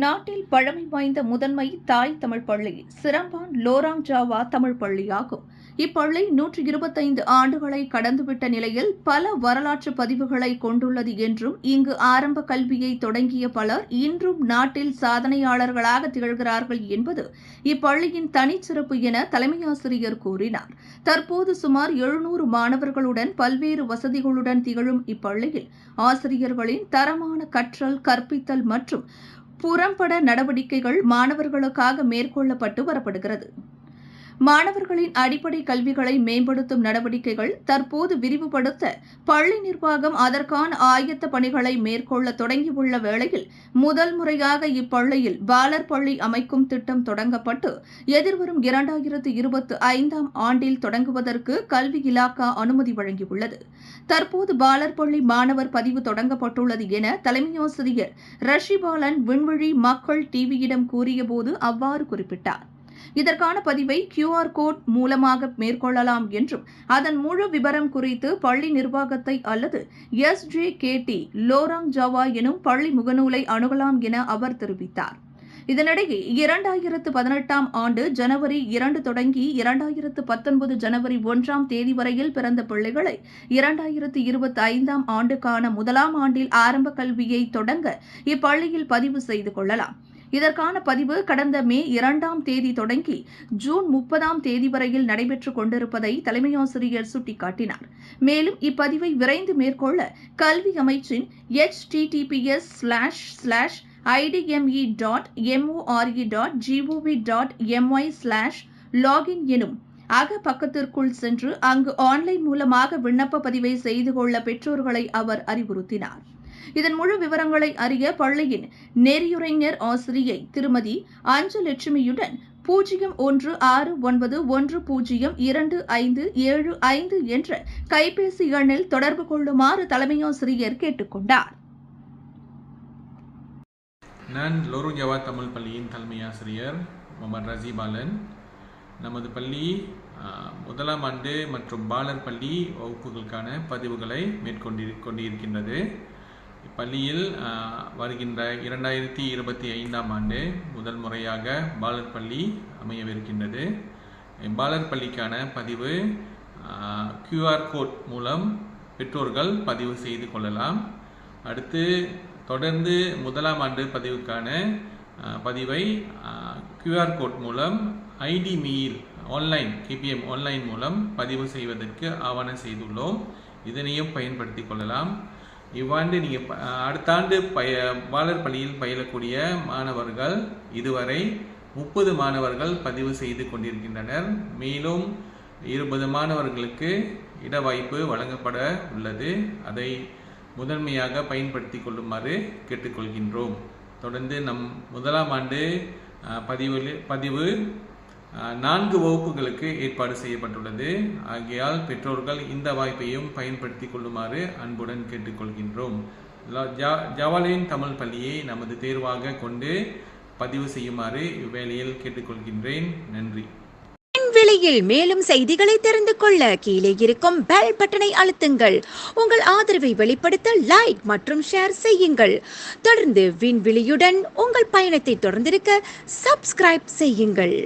நாட்டில் பழமை வாய்ந்த முதன்மை தாய் தமிழ் பள்ளி சிரம்பான் லோராங் ஜாவா தமிழ் பள்ளியாகும். இப்பள்ளி 125 ஆண்டுகளை கடந்துவிட்ட நிலையில் பல வரலாற்று பதிவுகளை கொண்டுள்ளது என்றும் இங்கு ஆரம்ப கல்வியை தொடங்கிய பலர் இன்றும் நாட்டில் சாதனையாளர்களாக திகழ்கிறார்கள் என்பது இப்பள்ளியின் தனிச்சிறப்பு என தலைமையாசிரியர் கூறினார். தற்போது சுமார் 700 மாணவர்களுடன் பல்வேறு வசதிகளுடன் திகழும் இப்பள்ளியில் ஆசிரியர்களின் தரமான கற்றல், கற்பித்தல் மற்றும் புறம்பட நடவடிக்கைகள் மாணவர்களுக்காக மேற்கொள்ளப்பட்டு வரப்படுகிறது. மாணவர்களின் அடிப்படை கல்விகளை மேம்படுத்தும் நடவடிக்கைகள் தற்போது விரிவுபடுத்த பள்ளி நிர்வாகம் அதற்கான ஆயத்த பணிகளை மேற்கொள்ள தொடங்கியுள்ள வேளையில் முதல் முறையாக இப்பள்ளியில் பாலர் பள்ளி அமைக்கும் திட்டம் தொடங்கப்பட்டு எதிர்வரும் 2025 ஆண்டில் தொடங்குவதற்கு கல்வி இலாகா அனுமதி வழங்கியுள்ளது. தற்போது பாலர் பள்ளி மாணவர் பதிவு தொடங்கப்பட்டுள்ளது என தலைமையாசிரியர் ரஷிபாலன் விண்வெளி மக்கள் டிவியிடம் கூறியபோது அவ்வாறு குறிப்பிட்டார். இதற்கான பதிவை QR கோட் மூலமாக மேற்கொள்ளலாம் என்றும் அதன் முழு விபரம் குறித்து பள்ளி நிர்வாகத்தை அல்லது SJKT லோராங் ஜாவா எனும் பள்ளி முகநூலை அணுகலாம் என அவர் தெரிவித்தார். இதனிடையே 2018 ஆண்டு ஜனவரி 2 தொடங்கி 2019 ஜனவரி 1 வரையில் பிறந்த பிள்ளைகளை 2025 ஆண்டுக்கான முதலாம் ஆண்டில் ஆரம்ப கல்வியை தொடங்க இப்பள்ளியில் பதிவு செய்து கொள்ளலாம். இதற்கான பதிவு கடந்த மே 2 தொடங்கி ஜூன் 30 வரையில் நடைபெற்றுக் கொண்டிருப்பதை தலைமையாசிரியர் சுட்டிக்காட்டினார். மேலும் இப்பதிவை விரைந்து மேற்கொள்ள கல்வி அமைச்சின் https://idme.more.gov.my/login எனும் பக்கத்திற்குள் சென்று அங்கு ஆன்லைன் மூலமாக விண்ணப்ப பதிவை செய்து கொள்ள பெற்றோர்களை அவர் அறிவுறுத்தினார். இதன் முழு விவரங்களை அறிய பள்ளியின் நெறியுரைஞர் ஆசிரியை திருமதி அஞ்சலட்சுமியுடன் 0169102575 என்ற கைபேசி எண்ணில் தொடர்பு கொள்ளுமாறு தலைமையாசிரியர் கேட்டுக் கொண்டார். நான் லோராங் ஜாவா தமிழ் பள்ளியின் தலைமை ஆசிரியர் முகமது ரஷிபாலன். நமது பள்ளி முதலாம் ஆண்டு மற்றும் பாலர் பள்ளி வகுப்புகளுக்கான பதிவுகளை மேற்கொண்டிருக்கின்றது. இப்பள்ளியில் வருகின்ற 2025 ஆண்டு முதல் முறையாக பாலர் பள்ளி அமையவிருக்கின்றது. பாலர் பள்ளிக்கான பதிவு QR கோட் மூலம் பெற்றோர்கள் பதிவு செய்து கொள்ளலாம். அடுத்து தொடர்ந்து முதலாம் ஆண்டு பதிவுக்கான பதிவை QR கோட் மூலம் IDME-யில் ஆன்லைன் KPM ஆன்லைன் மூலம் பதிவு செய்வதற்கு ஆவணம் செய்துள்ளோம். இதனையும் பயன்படுத்தி கொள்ளலாம். இவ்வாண்டு நீங்கள் அடுத்த ஆண்டு பாலர் பள்ளியில் பயிலக்கூடிய மாணவர்கள் இதுவரை 30 மாணவர்கள் பதிவு செய்து கொண்டிருக்கின்றனர். மேலும் 20 மாணவர்களுக்கு இடவாய்ப்பு வழங்கப்பட உள்ளது. அதை முதன்மையாக பயன்படுத்தி கொள்ளுமாறு கேட்டுக்கொள்கின்றோம். தொடர்ந்து நம் முதலாம் ஆண்டு பதிவு 4 வகுப்புகளுக்கு ஏற்பாடு செய்யப்பட்டுள்ளது. ஆகையால் பெற்றோர்கள் இந்த வாய்ப்பையும் பயன்படுத்தி கொள்ளுமாறு அன்புடன் கேட்டுக்கொள்கின்றோம். ஜவாலின் தமிழ் பள்ளியை நமது தேர்வாக கொண்டு பதிவு செய்யுமாறு இவ்வேளையில் கேட்டுக்கொள்கின்றேன். நன்றி. விண்வெளியில் மேலும் செய்திகளை தெரிந்து கொள்ள கீழே இருக்கும் பெல் பட்டனை அழுத்துங்கள். உங்கள் ஆதரவை வெளிப்படுத்த லைக் மற்றும் ஷேர் செய்யுங்கள். தொடர்ந்து விண்வெளியுடன் உங்கள் பயணத்தை தொடர்ந்திருக்க சப்ஸ்கிரைப் செய்யுங்கள்.